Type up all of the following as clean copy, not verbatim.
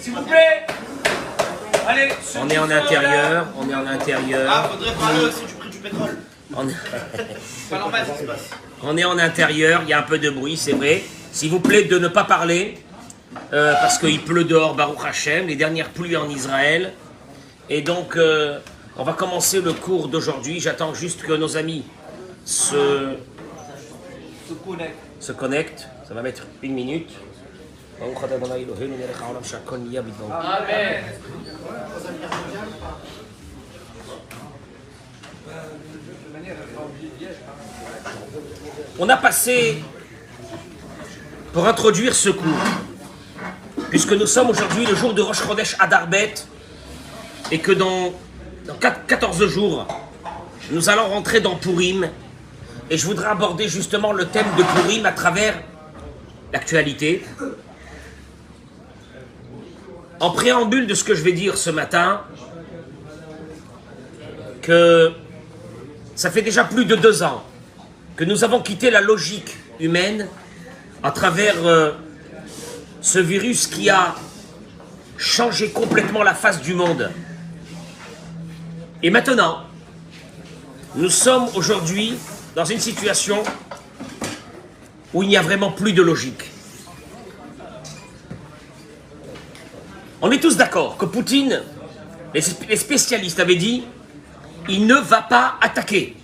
S'il vous plaît. Allez. On est en intérieur, on est en intérieur. Ah, faudrait parler aussi du prix du pétrole. Pas normal, ça se passe. On est en intérieur, il y a un peu de bruit, c'est vrai. S'il vous plaît, de ne pas parler, parce qu'il pleut dehors, Baruch Hashem, les dernières pluies en Israël. Et donc, on va commencer le cours d'aujourd'hui. J'attends juste que nos amis se connectent. Ça va mettre une minute. Amen. On a passé, pour introduire ce cours, puisque nous sommes aujourd'hui le jour de Rosh Chodesh Adar Bet, et que dans 14 jours, nous allons rentrer dans Purim, et je voudrais aborder justement le thème de Purim à travers l'actualité. En préambule de ce que je vais dire ce matin, que ça fait déjà plus de 2 ans que nous avons quitté la logique humaine à travers ce virus qui a changé complètement la face du monde. Et maintenant, nous sommes aujourd'hui dans une situation où il n'y a vraiment plus de logique. On est tous d'accord que Poutine, les spécialistes avaient dit, il ne va pas attaquer.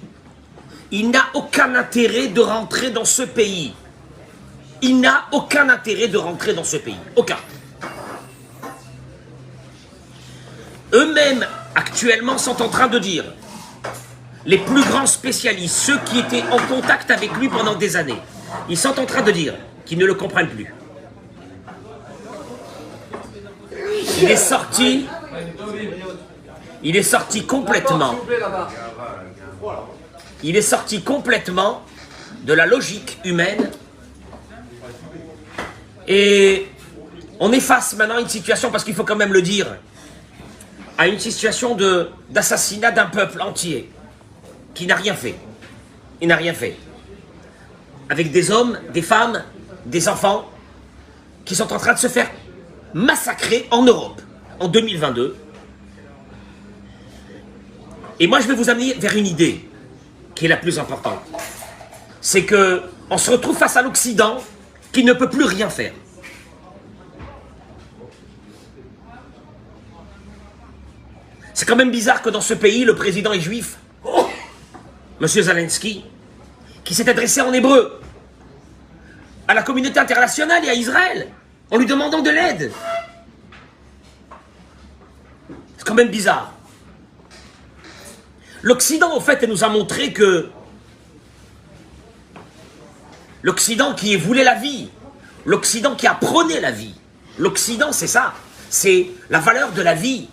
Il n'a aucun intérêt de rentrer dans ce pays. Il n'a aucun intérêt de rentrer dans ce pays. Aucun. Eux-mêmes, actuellement, sont en train de dire, les plus grands spécialistes, ceux qui étaient en contact avec lui pendant des années, ils sont en train de dire qu'ils ne le comprennent plus. Il est sorti complètement. Il est sorti complètement de la logique humaine. Et on est face maintenant à une situation, parce qu'il faut quand même le dire, à une situation d'assassinat d'un peuple entier qui n'a rien fait. Il n'a rien fait. Avec des hommes, des femmes, des enfants qui sont en train de se faire massacrer en Europe en 2022. Et moi, je vais vous amener vers une idée qui est la plus importante. C'est que on se retrouve face à l'Occident qui ne peut plus rien faire. C'est quand même bizarre que dans ce pays, le président est juif, Monsieur Zelensky, qui s'est adressé en hébreu à la communauté internationale et à Israël, en lui demandant de l'aide. C'est quand même bizarre. L'Occident, en fait, nous a montré que l'Occident qui voulait la vie, l'Occident qui apprenait la vie, l'Occident, c'est ça, c'est la valeur de la vie.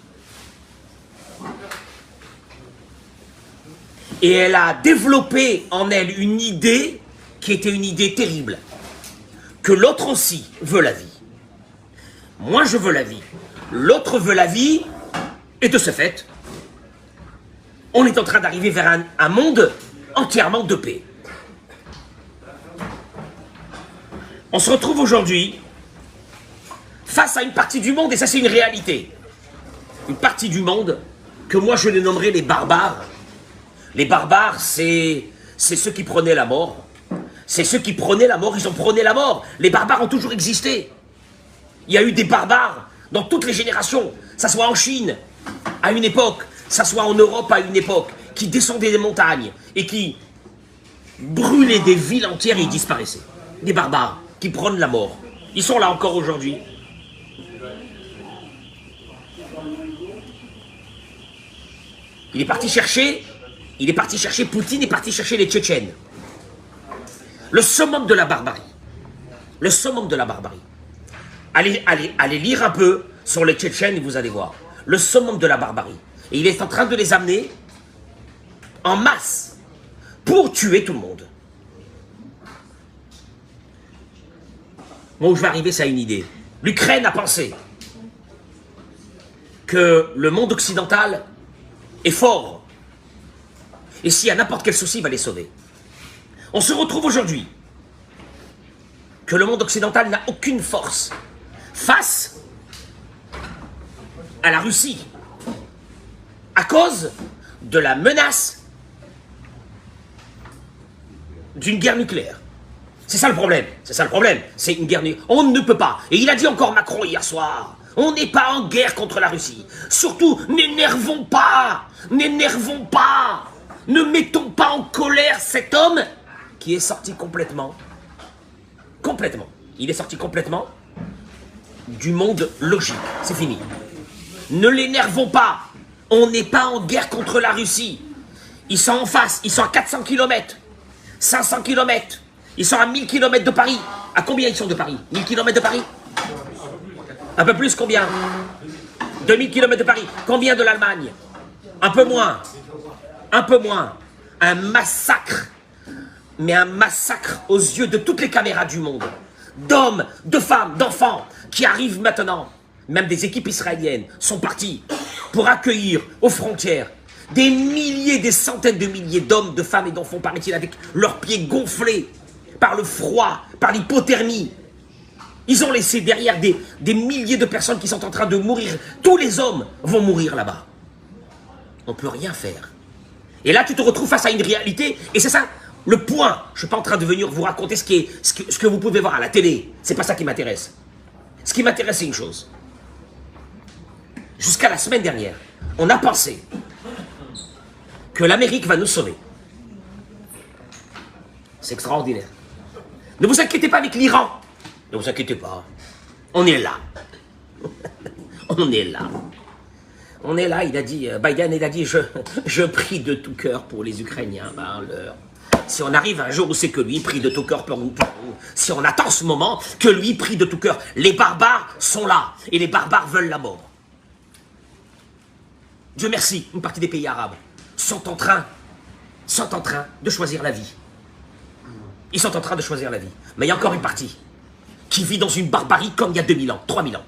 Et elle a développé en elle une idée qui était une idée terrible, que l'autre aussi veut la vie. Moi, je veux la vie. L'autre veut la vie, et de ce fait, on est en train d'arriver vers un monde entièrement de paix. On se retrouve aujourd'hui face à une partie du monde, et ça c'est une réalité. Une partie du monde que moi je les nommerais les barbares. Les barbares, c'est ceux qui prenaient la mort. C'est ceux qui prenaient la mort, ils ont prôné la mort. Les barbares ont toujours existé. Il y a eu des barbares dans toutes les générations, ça soit en Chine, à une époque, ça soit en Europe à une époque, qui descendaient des montagnes et qui brûlaient des villes entières et ils disparaissaient. Des barbares qui prônent la mort. Ils sont là encore aujourd'hui. Il est parti chercher, Poutine est parti chercher les Tchétchènes. Le summum de la barbarie. Le summum de la barbarie. Allez lire un peu sur les Tchétchènes et vous allez voir. Le summum de la barbarie. Et il est en train de les amener en masse pour tuer tout le monde. Moi, où je vais arriver, c'est à une idée. L'Ukraine a pensé que le monde occidental est fort. Et s'il y a n'importe quel souci, il va les sauver. On se retrouve aujourd'hui que le monde occidental n'a aucune force face à la Russie à cause de la menace d'une guerre nucléaire. C'est ça le problème, c'est ça le problème, c'est une guerre nucléaire. On ne peut pas, et il a dit encore Macron hier soir, on n'est pas en guerre contre la Russie. Surtout, n'énervons pas, ne mettons pas en colère cet homme qui est sorti complètement, il est sorti complètement du monde logique, c'est fini. Ne l'énervons pas, on n'est pas en guerre contre la Russie. Ils sont en face, ils sont à 400 km, 500 km, ils sont à 1000 km de Paris. À combien ils sont de Paris? 1000 km de Paris? Un peu plus, combien? 2000 km de Paris. Combien de l'Allemagne? Un peu moins. Un massacre. Mais un massacre aux yeux de toutes les caméras du monde. D'hommes, de femmes, d'enfants qui arrivent maintenant. Même des équipes israéliennes sont parties pour accueillir aux frontières des milliers, des centaines de milliers d'hommes, de femmes et d'enfants, paraît-il, avec leurs pieds gonflés par le froid, par l'hypothermie. Ils ont laissé derrière des milliers de personnes qui sont en train de mourir. Tous les hommes vont mourir là-bas. On ne peut rien faire. Et là, tu te retrouves face à une réalité, et c'est ça le point. Je ne suis pas en train de venir vous raconter ce que vous pouvez voir à la télé. C'est pas ça qui m'intéresse. Ce qui m'intéresse, c'est une chose. Jusqu'à la semaine dernière, on a pensé que l'Amérique va nous sauver. C'est extraordinaire. Ne vous inquiétez pas avec l'Iran. Ne vous inquiétez pas. On est là. On est là. On est là, il a dit, Biden, il a dit, je prie de tout cœur pour les Ukrainiens. Ben, si on arrive un jour où c'est que lui prie de tout cœur pour nous, si on attend ce moment, que lui prie de tout cœur, les barbares sont là, et les barbares veulent la mort. Dieu merci, une partie des pays arabes sont en train de choisir la vie. Ils sont en train de choisir la vie. Mais il y a encore une partie qui vit dans une barbarie comme il y a 2000 ans, 3000 ans,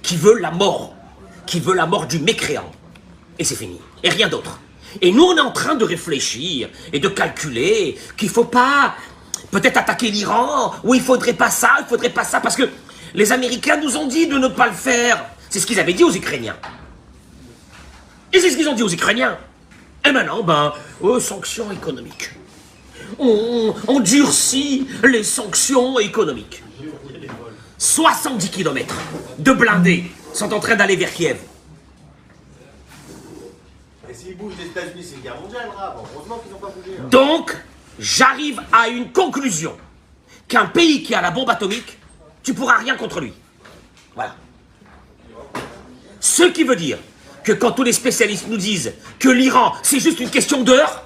qui veut la mort du mécréant. Et c'est fini. Et rien d'autre. Et nous, on est en train de réfléchir et de calculer qu'il ne faut pas peut-être attaquer l'Iran, ou il ne faudrait pas ça, parce que les Américains nous ont dit de ne pas le faire. C'est ce qu'ils avaient dit aux Ukrainiens. Et c'est ce qu'ils ont dit aux Ukrainiens. Et maintenant, sanctions économiques. On durcit les sanctions économiques. 70 km de blindés sont en train d'aller vers Kiev. Et s'ils bougent des États-Unis, c'est une guerre mondiale, grave. Heureusement qu'ils n'ont pas bougé. Hein. Donc, j'arrive à une conclusion. Qu'un pays qui a la bombe atomique, tu ne pourras rien contre lui. Voilà. Ce qui veut dire que quand tous les spécialistes nous disent que l'Iran, c'est juste une question d'heure,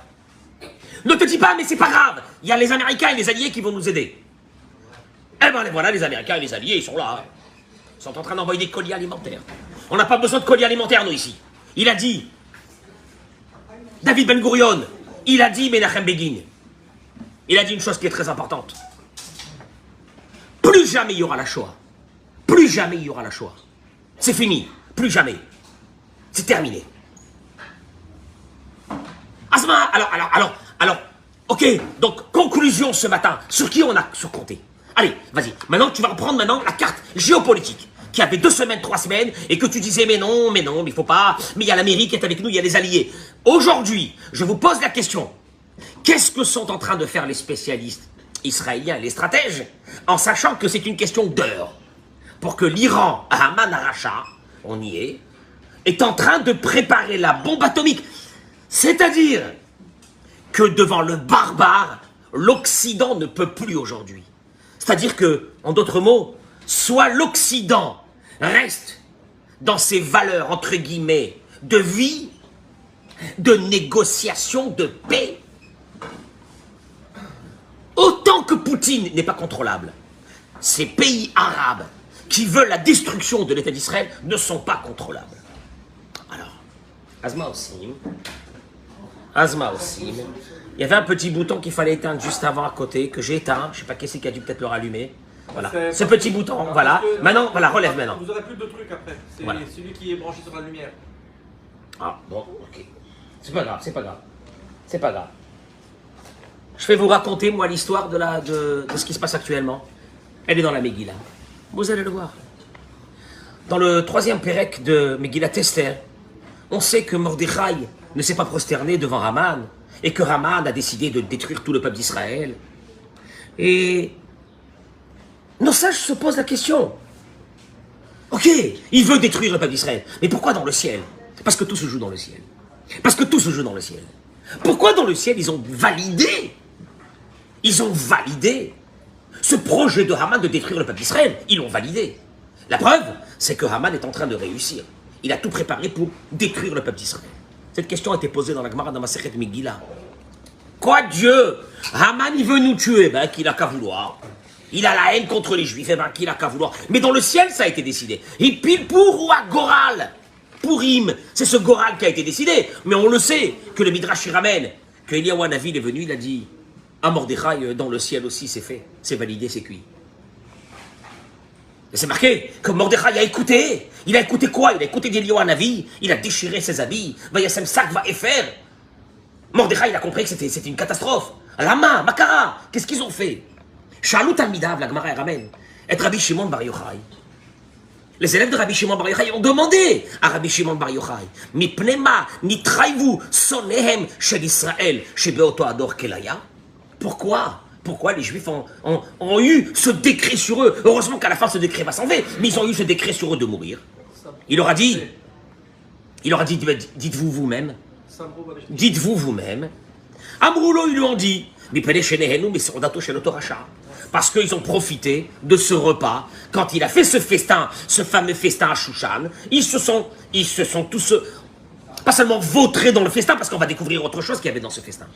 ne te dis pas, mais c'est pas grave. Il y a les Américains et les Alliés qui vont nous aider. Eh ben voilà, les Américains et les Alliés, ils sont là. Hein. Ils sont en train d'envoyer des colis alimentaires. On n'a pas besoin de colis alimentaires, nous, ici. Il a dit, David Ben Gurion, il a dit Menachem Begin. Il a dit une chose qui est très importante. Plus jamais il y aura la Shoah. Plus jamais il y aura la Shoah. C'est fini. Plus jamais. C'est terminé. Asma, alors, ok, donc, conclusion ce matin. Sur qui on a surcompté? Allez, vas-y. Maintenant, tu vas reprendre la carte géopolitique, qui avait 2 semaines, 3 semaines, et que tu disais, mais non, mais il faut pas, mais il y a l'Amérique qui est avec nous, il y a les alliés. Aujourd'hui, je vous pose la question. Qu'est-ce que sont en train de faire les spécialistes israéliens et les stratèges, en sachant que c'est une question d'heure, pour que l'Iran, à Haman Aracha, on y est en train de préparer la bombe atomique. C'est-à-dire que devant le barbare, l'Occident ne peut plus aujourd'hui. C'est-à-dire que, en d'autres mots, soit l'Occident reste dans ses valeurs, entre guillemets, de vie, de négociation, de paix. Autant que Poutine n'est pas contrôlable, ces pays arabes qui veulent la destruction de l'État d'Israël ne sont pas contrôlables. Alors, Azma aussi. Il y avait un petit bouton qu'il fallait éteindre juste avant à côté, que j'ai éteint. Je ne sais pas qui c'est qui a dû peut-être le rallumer. Voilà. Ce petit bouton, voilà. Maintenant, voilà, relève maintenant. Vous aurez plus de trucs après. C'est voilà. Celui qui est branché sur la lumière. Ah, bon, ok. C'est pas grave. Je vais vous raconter, moi, l'histoire de ce qui se passe actuellement. Elle est dans la Megillah. Vous allez le voir. Dans le 3e pérec de Megillat Esther, on sait que Mordechai ne s'est pas prosterné devant Haman et que Haman a décidé de détruire tout le peuple d'Israël. Et nos sages se posent la question. Ok, il veut détruire le peuple d'Israël, mais pourquoi dans le ciel? Parce que tout se joue dans le ciel. Parce que tout se joue dans le ciel. Pourquoi dans le ciel ils ont validé ce projet de Haman de détruire le peuple d'Israël? Ils l'ont validé. La preuve, c'est que Haman est en train de réussir. Il a tout préparé pour détruire le peuple d'Israël. Cette question a été posée dans la Gemara, dans Masechet Megillah. Quoi Dieu? Haman, il veut nous tuer. Ben, qu'il a qu'à vouloir. Il a la haine contre les Juifs. Eh ben, qu'il a qu'à vouloir. Mais dans le ciel, ça a été décidé. Et pile pour ou à Goral. Pourim, c'est ce Goral qui a été décidé. Mais on le sait, que le Midrash y ramène, que Eliyahu Hanavi est venu, il a dit, à Mordechai, dans le ciel aussi, c'est fait. C'est validé, c'est cuit. Et c'est marqué que Mordechai a écouté. Il a écouté quoi? Il a écouté Eliyahu Hanavi. Il a déchiré ses habits. Vayasem sak va efer. Mordechai, il a compris que c'était une catastrophe. Lama, Makara, qu'est-ce qu'ils ont fait? Shalut al-Midav, la Gemara ramène, et Rabbi Shimon Bar Yochai. Les élèves de Rabbi Shimon Bar Yochai ont demandé à Rabbi Shimon Bar Yochai, Mipnema, nitraivu, sonehem, shel Israël, shebeoto ador kelaya. Pourquoi les Juifs ont eu ce décret sur eux? Heureusement qu'à la fin, ce décret va s'enlever, mais ils ont eu ce décret sur eux de mourir. Il leur a dit, dites-vous vous-même, Amroulo, ils lui ont dit, parce qu'ils ont profité de ce repas, quand il a fait ce festin, ce fameux festin à Shushan, ils se sont tous, pas seulement vautrés dans le festin, parce qu'on va découvrir autre chose qu'il y avait dans ce festin.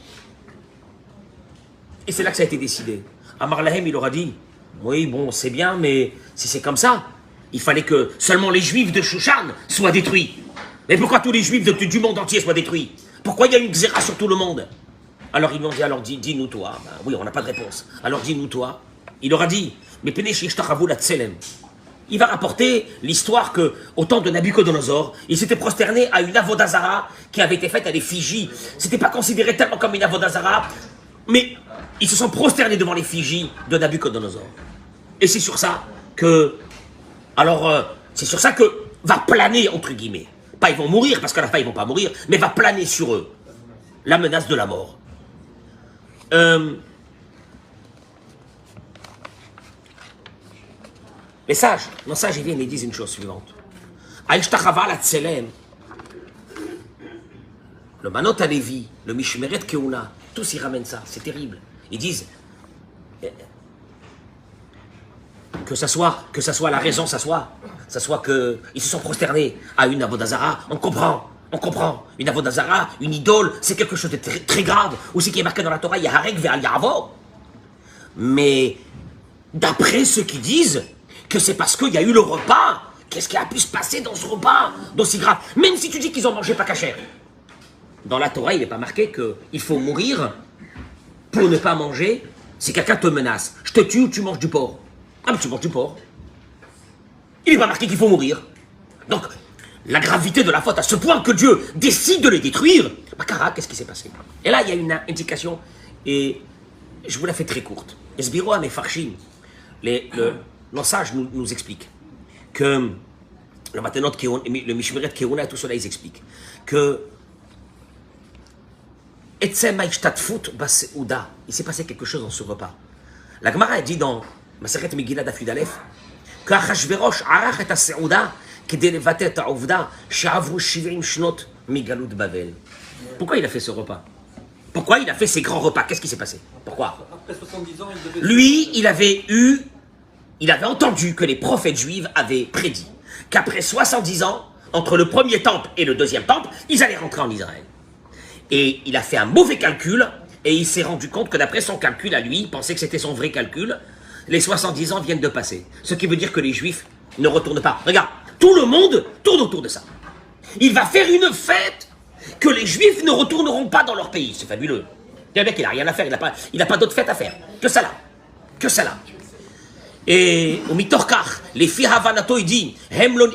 Et c'est là que ça a été décidé. Amar Lahem, il leur a dit, oui, bon, c'est bien, mais si c'est comme ça, il fallait que seulement les Juifs de Shushan soient détruits. Mais pourquoi tous les Juifs du monde entier soient détruits? Pourquoi il y a une xéra sur tout le monde? Alors ils lui ont dit, alors dis-nous toi. Ben, oui, on n'a pas de réponse. Alors dis-nous toi. Il leur a dit, mais il va rapporter l'histoire que, au temps de Nabucodonosor, il s'était prosterné à une avodazara qui avait été faite à l'effigie. C'était pas considéré tellement comme une avodazara, mais ils se sont prosternés devant l'effigie de Nabucodonosor. Et c'est sur ça que, c'est sur ça que va planer, entre guillemets. Pas ils vont mourir, parce qu'à la fin ils vont pas mourir, mais va planer sur eux la menace de la mort. Les sages, nos sages, ils viennent et disent une chose suivante. Le Manot Alevi, le Mishmeret Keuna, tous ils ramènent ça, c'est terrible. Ils disent que ça soit la raison, ça soit qu'ils se sont prosternés à une avodazara, on comprend. Une avodazara, une idole, c'est quelque chose de très, très grave. Aussi qui est marqué dans la Torah, Yaharek ve'al Ya'avo. Mais d'après ceux qui disent que c'est parce qu'il y a eu le repas, qu'est-ce qui a pu se passer dans ce repas d'aussi grave? Même si tu dis qu'ils ont mangé pas cachère. Dans la Torah, il n'est pas marqué qu'il faut mourir pour ne pas manger si quelqu'un te menace. Je te tue ou tu manges du porc. Ah, mais tu manges du porc. Il n'est pas marqué qu'il faut mourir. Donc, la gravité de la faute à ce point que Dieu décide de les détruire. Makara, qu'est-ce qui s'est passé? Et là, il y a une indication, et je vous la fais très courte. Esbiro à mes farchim, le sage nous explique que le Matanot, le Mishmeret Keuna, tout cela, ils expliquent que il s'est passé quelque chose dans ce repas. La Gemara dit dans Masechet Megillah Daf Yud Aleph que Achashverosh arach et ha-seouda k'dei levater et ha'ovda she'avru 70 shnot migalut Bavel. Pourquoi il a fait ce repas? Pourquoi il a fait ces grands repas? Qu'est-ce qui s'est passé? Pourquoi? Après 70 ans, il devait... Lui, il avait entendu que les prophètes juifs avaient prédit qu'après 70 ans, entre le premier temple et le deuxième temple, ils allaient rentrer en Israël. Et il a fait un mauvais calcul, et il s'est rendu compte que d'après son calcul à lui, il pensait que c'était son vrai calcul, les 70 ans viennent de passer. Ce qui veut dire que les Juifs ne retournent pas. Regarde, tout le monde tourne autour de ça. Il va faire une fête que les Juifs ne retourneront pas dans leur pays. C'est fabuleux. Le mec, il n'a rien à faire, il n'a pas d'autre fête à faire. Que ça là. Que ça là. Et au Mitorkar, les filles Havanato, il dit,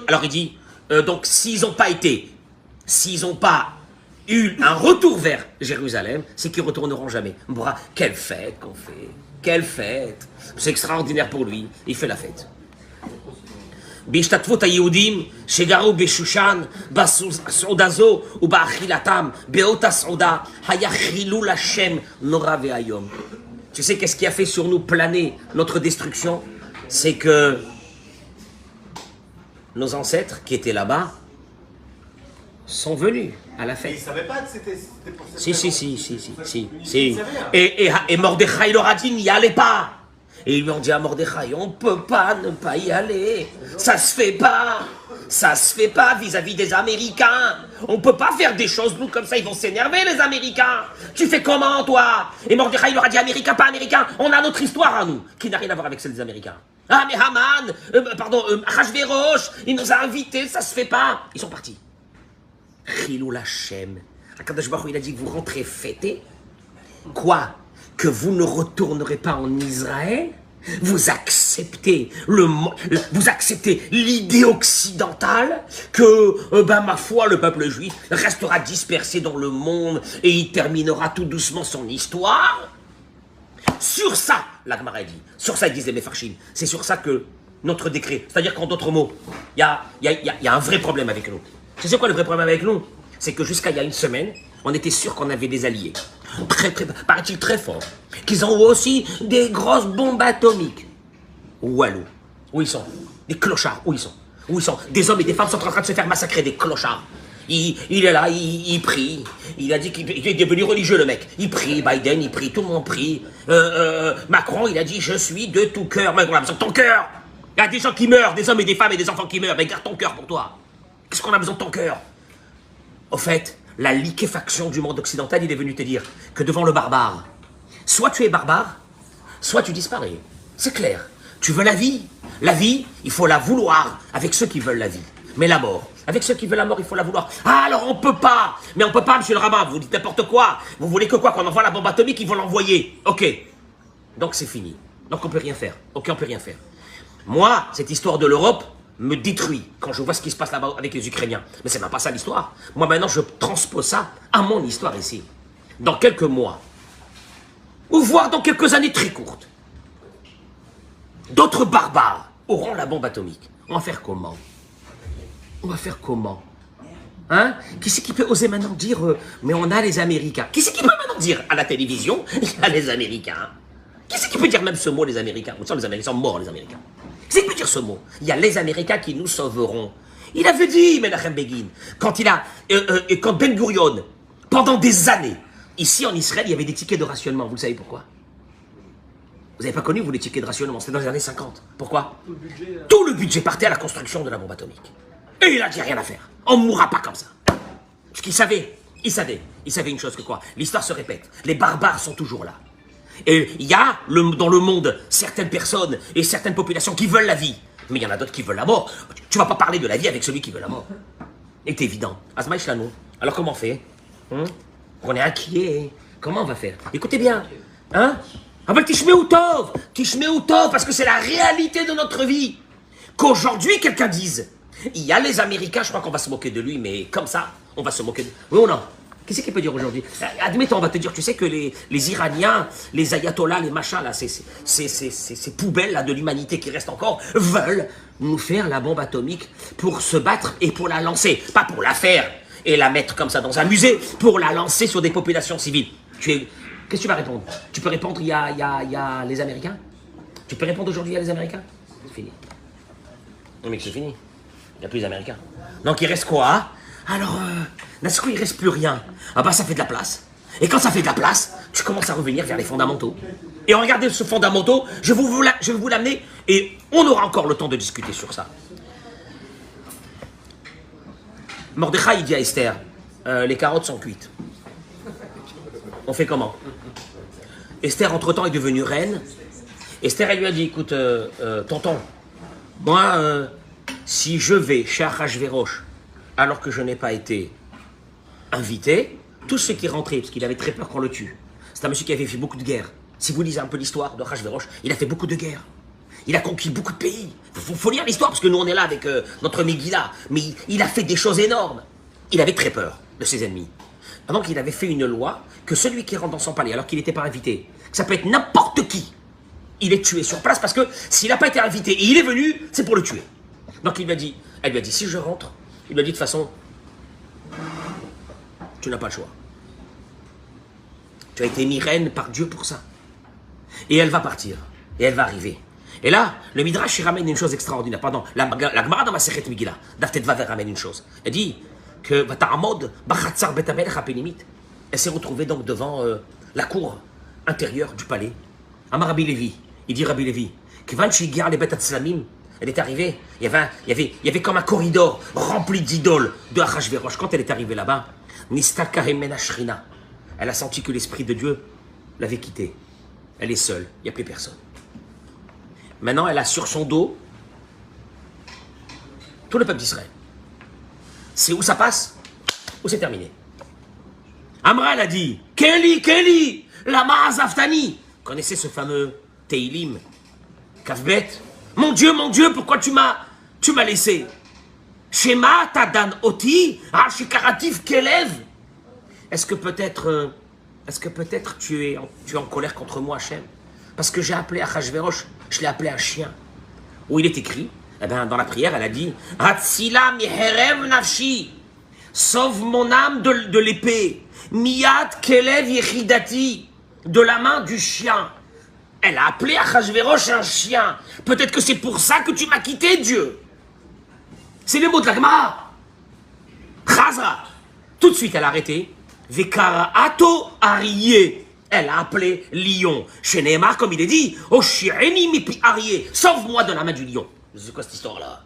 alors il dit, donc s'ils n'ont pas eu un retour vers Jérusalem, c'est qu'ils ne retourneront jamais. Quelle fête qu'on fait. Quelle fête. C'est extraordinaire pour lui. Il fait la fête. בהשתתפות היהודים שגרו בשושן, בסעודה זו ובאכילתם, באותה סעודה, היה חילול השם נורא ואיום. Tu sais qu'est-ce qui a fait sur nous planer notre destruction? C'est que nos ancêtres qui étaient là-bas sont venus à la Et ils fête. savaient pas que c'était pour cette Si. raison. Et Mordechai leur a dit, n'y allez pas. Et ils lui ont dit à Mordechai, on peut pas ne pas y aller. Ça se fait pas. Ça se fait pas vis-à-vis des Américains. On peut pas faire des choses, nous, comme ça, ils vont s'énerver, les Américains. Tu fais comment, toi? Et Mordechai leur a dit, Américain, pas Américain, on a notre histoire à nous, qui n'a rien à voir avec celle des Américains. Ah, mais Haman, Achashverosh, il nous a invités, ça se fait pas. Ils sont partis. Chilou Lachem. Akadosh Baruch Hu, il a dit, vous rentrez fêter. Quoi? Que vous ne retournerez pas en Israël? Vous acceptez vous acceptez l'idée occidentale que, ma foi, le peuple juif restera dispersé dans le monde et il terminera tout doucement son histoire? Sur ça, la Gemara dit, sur ça ils disent les Mefarshim, c'est sur ça que notre décret, c'est-à-dire qu'en d'autres mots, il y a un vrai problème avec nous. C'est quoi le vrai problème avec nous? C'est que jusqu'à il y a une semaine, on était sûr qu'on avait des alliés, paraît-il très forts, qu'ils ont aussi des grosses bombes atomiques. Walou, où ils sont? Des clochards, où ils sont? Où ils sont? Des hommes et des femmes sont en train de se faire massacrer, des clochards. Il est là, il prie. Il a dit qu'il est devenu religieux, le mec. Il prie, Biden, il prie, tout le monde prie. Macron, il a dit, je suis de tout cœur. Mais on a besoin de ton cœur. Il y a des gens qui meurent, des hommes et des femmes et des enfants qui meurent. Mais garde ton cœur pour toi. Qu'est-ce qu'on a besoin de ton cœur? Au fait, la liquéfaction du monde occidental, il est venu te dire que devant le barbare, soit tu es barbare, soit tu disparais. C'est clair. Tu veux la vie? La vie, il faut la vouloir avec ceux qui veulent la vie. Mais la mort, avec ceux qui veulent la mort, il faut la vouloir. Ah, alors on peut pas. Mais on peut pas, monsieur le rabbin, vous dites n'importe quoi. Vous voulez que quoi? Qu'on envoie la bombe atomique, ils vont l'envoyer. Ok. Donc c'est fini. Donc on peut rien faire. Ok, on peut rien faire. Moi, cette histoire de l'Europe me détruit quand je vois ce qui se passe là-bas avec les Ukrainiens. Mais c'est même pas ça l'histoire. Moi maintenant, je transpose ça à mon histoire ici. Dans quelques mois, ou voire dans quelques années très courtes, d'autres barbares auront la bombe atomique. On va faire comment? On va faire comment? Hein? Qui c'est qui peut oser maintenant dire mais on a les Américains? Qui c'est qui peut maintenant dire à la télévision il y a les Américains? Qui c'est qui peut dire même ce mot, les Américains? Ou ça, les Américains sont morts, les Américains. Qui c'est qui peut dire ce mot? Il y a les Américains qui nous sauveront. Il avait dit, Menachem Begin, quand Ben Gurion, pendant des années, ici en Israël, il y avait des tickets de rationnement. Vous le savez pourquoi? Vous n'avez pas connu, vous, les tickets de rationnement? C'était dans les années 50. Pourquoi? Tout le budget partait à la construction de la bombe atomique. Et il a dit rien à faire. On ne mourra pas comme ça. Parce qu'il savait, il savait une chose que quoi? L'histoire se répète. Les barbares sont toujours là. Et il y a dans le monde certaines personnes et certaines populations qui veulent la vie. Mais il y en a d'autres qui veulent la mort. Tu vas pas parler de la vie avec celui qui veut la mort. C'est évident. Asma Ishlano. Alors comment on fait? On est inquiet. Comment on va faire? Écoutez bien. Hein? Avec Tishmeou Tov, parce que c'est la réalité de notre vie. Qu'aujourd'hui, quelqu'un dise, il y a les Américains, je crois qu'on va se moquer de lui, mais comme ça, on va se moquer de lui. Oui ou non? Qu'est-ce qu'il peut dire aujourd'hui? Admettons, on va te dire, tu sais que les Iraniens, les ayatollahs, les machins, là, ces poubelles là, de l'humanité qui restent encore, veulent nous faire la bombe atomique pour se battre et pour la lancer. Pas pour la faire et la mettre comme ça dans un musée, pour la lancer sur des populations civiles. Qu'est-ce que tu vas répondre? Tu peux répondre, il y a les Américains? Tu peux répondre aujourd'hui, il y a les Américains? C'est fini. Non mais c'est fini. Il n'y a plus les Américains. Donc il reste quoi? Alors, d'un coup, il ne reste plus rien. Ah bah ça fait de la place. Et quand ça fait de la place, tu commences à revenir vers les fondamentaux. Et regardez ce fondamentaux, je vais vous l'amener et on aura encore le temps de discuter sur ça. Mordechai, il dit à Esther, les carottes sont cuites. On fait comment? Esther, entre-temps, est devenue reine. Esther, elle lui a dit, écoute, tonton, moi, si je vais chez Achashverosh, alors que je n'ai pas été invité, tous ceux qui rentraient, parce qu'il avait très peur qu'on le tue, c'est un monsieur qui avait fait beaucoup de guerres. Si vous lisez un peu l'histoire de Achashverosh, il a fait beaucoup de guerres. Il a conquis beaucoup de pays. Faut lire l'histoire, parce que nous on est là avec notre Megillah. Mais il a fait des choses énormes. Il avait très peur de ses ennemis. Donc il avait fait une loi que celui qui rentre dans son palais, alors qu'il n'était pas invité, que ça peut être n'importe qui, il est tué sur place, parce que s'il n'a pas été invité et il est venu, c'est pour le tuer. Donc elle lui a dit, si je rentre, il lui a dit de toute façon, tu n'as pas le choix. Tu as été mis reine par Dieu pour ça. Et elle va partir. Et elle va arriver. Et là, le Midrash il ramène une chose extraordinaire. Pardon, la Gemara dans Masechet Megillah, Daf Tetvav ramène une chose. Elle dit que Vata'amod Bachatzar Bet HaMelech HaPenimit. Elle s'est retrouvée donc devant la cour intérieure du palais. Amar Rabbi Lévi, il dit Rabbi Lévi, Kivan Shigar les Bet Hatzlamim, elle est arrivée, il y avait comme un corridor rempli d'idoles de Achashverosh. Quand elle est arrivée là-bas, Nistaka Hemena Shrina, elle a senti que l'Esprit de Dieu l'avait quittée. Elle est seule, il n'y a plus personne. Maintenant, elle a sur son dos tout le peuple d'Israël. C'est où ça passe, où c'est terminé. Amra, elle a dit, Kelly, lama azaftani. Connaissez ce fameux Teilim, Kavbet. Mon Dieu, pourquoi tu m'as laissé? Shema tadan oti, ashikaratif kelev. Est-ce que peut-être tu es en colère contre moi, Hachem? Parce que j'ai appelé Achashverosh, je l'ai appelé un chien. Où il est écrit, eh bien, dans la prière, elle a dit Hatzila miherev nafshi, sauve mon âme de l'épée. Miyad kelev yechidati, de la main du chien. Elle a appelé Achashverosh un chien. Peut-être que c'est pour ça que tu m'as quitté, Dieu. C'est les mots de la Gemara. Chazra. Tout de suite, elle a arrêté. Vekara ato ariye. Elle a appelé lion. Chez Nehemar, comme il est dit, Oshieni mipi ariye. Sauve-moi de la main du lion. C'est quoi cette histoire-là?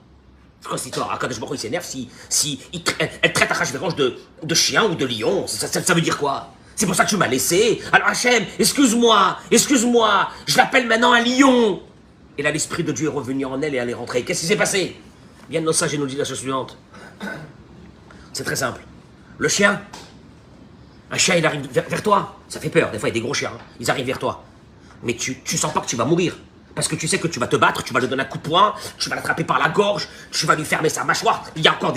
C'est quoi cette histoire? Akadosh Baruch Hu, il s'énerve si elle traite Achashverosh de chien ou de lion. Ça veut dire quoi? C'est pour ça que tu m'as laissé. Alors Hachem, excuse-moi, je l'appelle maintenant un lion. Et là, l'Esprit de Dieu est revenu en elle et elle est rentrée. Qu'est-ce qui s'est passé? Bien nos sages nous dit la chose suivante. C'est très simple. Le chien, un chien, il arrive vers toi. Ça fait peur, des fois il y a des gros chiens. Ils arrivent vers toi. Mais tu sens pas que tu vas mourir. Parce que tu sais que tu vas te battre, tu vas lui donner un coup de poing, tu vas l'attraper par la gorge, tu vas lui fermer sa mâchoire. Il y a encore...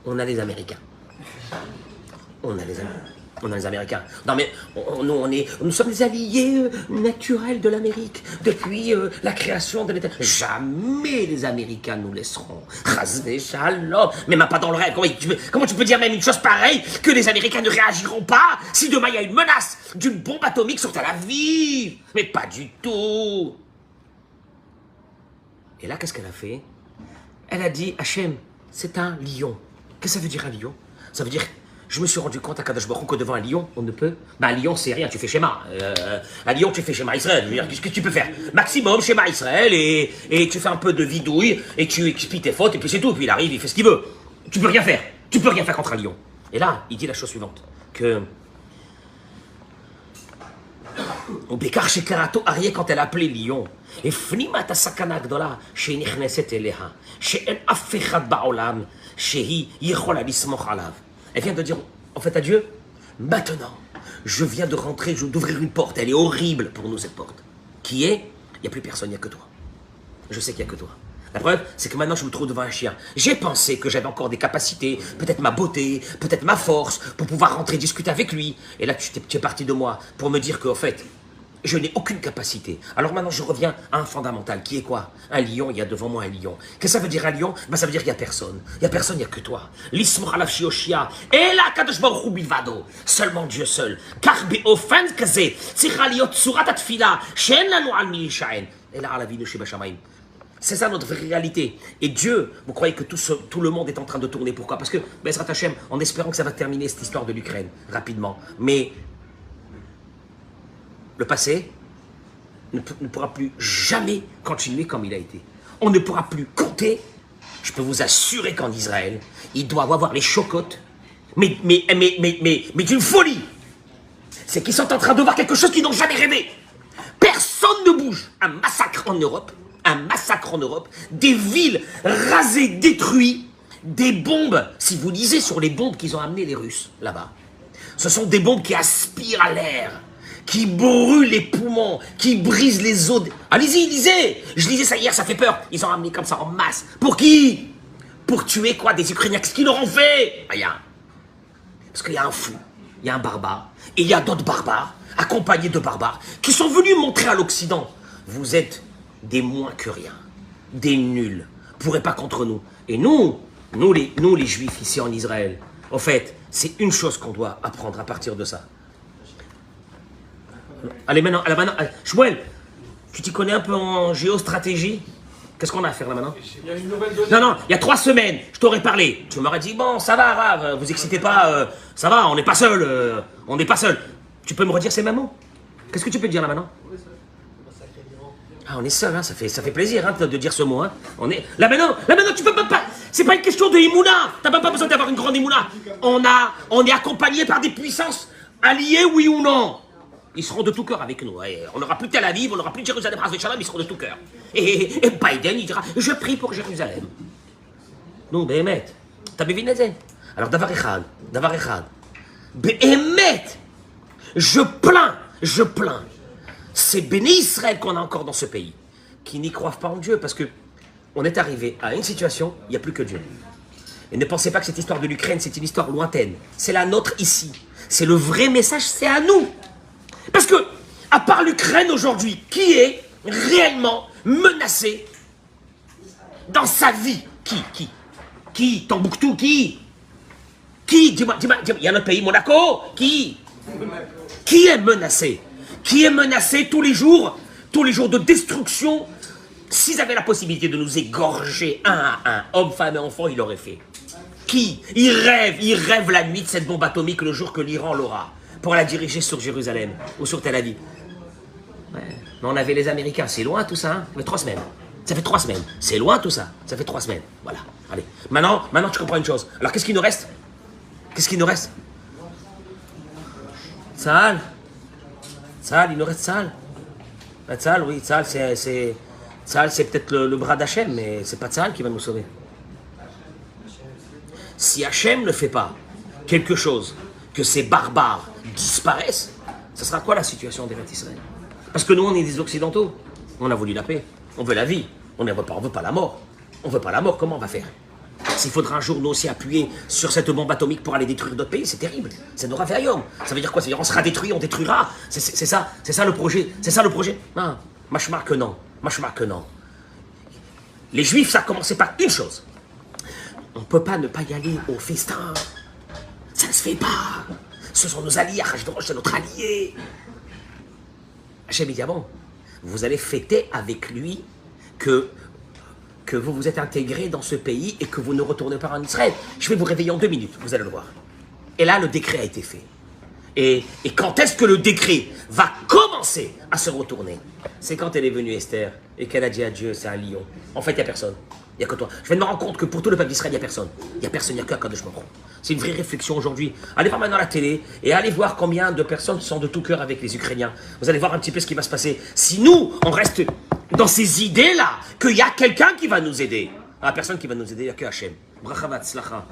On a les Américains. On a les Américains. Non mais, nous sommes les alliés naturels de l'Amérique depuis la création de l'État. Jamais les Américains nous laisseront. Chazvé shalom. Mais même pas dans le rêve. Comment tu peux dire même une chose pareille, que les Américains ne réagiront pas si demain il y a une menace d'une bombe atomique sur Tel Aviv? Mais pas du tout. Et là, qu'est-ce qu'elle a fait? Elle a dit, Hachem, c'est un lion. Qu'est-ce que ça veut dire un lion? Ça veut dire... Je me suis rendu compte à Kadosh Baruch Hu que devant un lion, on ne peut... un lion, c'est rien, tu fais schéma. Un lion, tu fais schéma Israël. Je veux dire, qu'est-ce que tu peux faire? Maximum, schéma Israël, et tu fais un peu de vidouille, et tu explies tes fautes, et puis c'est tout. Puis il arrive, il fait ce qu'il veut. Tu peux rien faire. Tu peux rien faire contre un lion. Et là, il dit la chose suivante, que... Au Bekar Shekarato Arié, quand elle a appelé lion, et Fnimat Asakana Gdola, chez Nichneset Eleha, chez El Afechad Baolam, chez Yichol Alismoch Alav. Elle vient de dire, en fait, à Dieu, maintenant, je viens de rentrer, d'ouvrir une porte. Elle est horrible pour nous, cette porte. Qui est, il n'y a plus personne, il n'y a que toi. Je sais qu'il n'y a que toi. La preuve, c'est que maintenant, je me trouve devant un chien. J'ai pensé que j'avais encore des capacités, peut-être ma beauté, peut-être ma force, pour pouvoir rentrer discuter avec lui. Et là, tu es parti de moi pour me dire qu'en fait, je n'ai aucune capacité. Alors maintenant, je reviens à un fondamental, qui est quoi? Un lion, il y a devant moi un lion. Qu'est-ce que ça veut dire un lion? Ben, ça veut dire qu'il n'y a personne. Il n'y a personne, il n'y a que toi. L'ismoch alav shioshia. Et là, Kadosh Baruch Hu bilvado. Seulement Dieu seul. Car be'ofen kaze, tzricha liot tzurat hatfila, she'en lanu al mi yisha'en. Et là, ala avinu shebashamayim. C'est ça notre vraie réalité. Et Dieu, vous croyez que tout le monde est en train de tourner. Pourquoi? Parce que, Bezrat Hashem, en espérant que ça va terminer cette histoire de l'Ukraine, rapidement. Mais... le passé ne pourra plus jamais continuer comme il a été. On ne pourra plus compter. Je peux vous assurer qu'en Israël, ils doivent avoir les chocottes, mais d'une folie. C'est qu'ils sont en train de voir quelque chose qu'ils n'ont jamais rêvé. Personne ne bouge. Un massacre en Europe, des villes rasées, détruites, des bombes. Si vous lisez sur les bombes qu'ils ont amenées les Russes, là-bas, ce sont des bombes qui aspirent à l'air, qui brûlent les poumons, qui brisent les os. Allez-y, lisez. Je lisais ça hier, ça fait peur. Ils ont ramené comme ça en masse. Pour qui? Pour tuer quoi? Des Ukrainiens. Qu'est-ce qu'ils leur ont fait? Rien. Parce qu'il y a un fou, il y a un barbare, et il y a d'autres barbares, accompagnés de barbares, qui sont venus montrer à l'Occident, vous êtes des moins que rien. des nuls, pourrait pas contre nous. Et nous les juifs ici en Israël, en fait, c'est une chose qu'on doit apprendre à partir de ça. Allez maintenant, Shmuel, tu t'y connais un peu en géostratégie? Qu'est-ce qu'on a à faire là maintenant? Il y a une nouvelle donnée. Non, il y a 3 semaines, je t'aurais parlé. Tu m'aurais dit, bon, ça va, Rav, vous excitez pas, ça va, on n'est pas seul, on n'est pas seul. Tu peux me redire ces mêmes mots? Qu'est-ce que tu peux dire là maintenant? Ah, on est seul, hein, ça fait plaisir hein, de dire ce mot. Hein. Là maintenant, tu peux pas. C'est pas une question de Imouna. T'as même pas besoin d'avoir une grande Imouna. On est accompagné par des puissances alliées, oui ou non. Ils seront de tout cœur avec nous. Et on n'aura plus Tel Aviv, on n'aura plus Jérusalem, ils seront de tout cœur. Et Biden, il dira, je prie pour Jérusalem. Non, Béhémet. T'as béviné ça? Alors, Davar Echad. Béhémet. Je plains. C'est béni Israël qu'on a encore dans ce pays, qui n'y croient pas en Dieu, parce que on est arrivé à une situation, il n'y a plus que Dieu. Et ne pensez pas que cette histoire de l'Ukraine, c'est une histoire lointaine. C'est la nôtre ici. C'est le vrai message, c'est à nous. Parce que, à part l'Ukraine aujourd'hui, qui est réellement menacé dans sa vie? Qui Tombouctou, qui Dis-moi, il y a notre pays, Monaco, qui est menacé? Qui est menacé tous les jours de destruction? S'ils avaient la possibilité de nous égorger un à un, hommes, femmes et enfants, ils l'auraient fait. Qui? Ils rêvent la nuit de cette bombe atomique le jour que l'Iran l'aura, pour la diriger sur Jérusalem ou sur Tel Aviv. Ouais. Mais on avait les Américains, c'est loin tout ça, hein? Ça fait 3 semaines. Ça fait 3 semaines. C'est loin tout ça, ça fait 3 semaines. Voilà, allez. Maintenant tu comprends une chose. Alors qu'est-ce qu'il nous reste? Tzahal, il nous reste Tzahal. Tzahal, oui, Tzahal, c'est peut-être le bras d'Hachem, mais c'est pas Tzahal qui va nous sauver. Si Hachem ne fait pas quelque chose, que ces barbares disparaissent, ça sera quoi la situation d'Eretz Israël? Parce que nous, on est des Occidentaux. On a voulu la paix, on veut la vie, on ne veut pas la mort. On veut pas la mort, comment on va faire? S'il faudra un jour nous aussi appuyer sur cette bombe atomique pour aller détruire d'autres pays, c'est terrible. C'est Nora Veayom. Ça veut dire quoi? Ça veut dire on sera détruit, on détruira. C'est ça le projet. Non, machma que non. Les Juifs, ça a commencé par une chose. On ne peut pas ne pas y aller au festin. Ça ne se fait pas. Ce sont nos alliés, Achashverosh, c'est notre allié. Hachem dit, ah bon, vous allez fêter avec lui que vous vous êtes intégré dans ce pays et que vous ne retournez pas en Israël. Je vais vous réveiller en 2 minutes, vous allez le voir. Et là, le décret a été fait. Et quand est-ce que le décret va commencer à se retourner? C'est quand elle est venue, Esther, et qu'elle a dit à Dieu, c'est un lion. En fait, il n'y a personne. Il n'y a que toi. Je viens de me rendre compte que pour tout le peuple d'Israël, il n'y a personne. Il n'y a personne, il n'y a que Akadosh Baruch Hu. C'est une vraie réflexion aujourd'hui. Allez voir maintenant la télé et allez voir combien de personnes sont de tout cœur avec les Ukrainiens. Vous allez voir un petit peu ce qui va se passer. Si nous, on reste dans ces idées-là, qu'il y a quelqu'un qui va nous aider. La personne qui va nous aider, il n'y a que Hachem. Bracha v'atzlacha.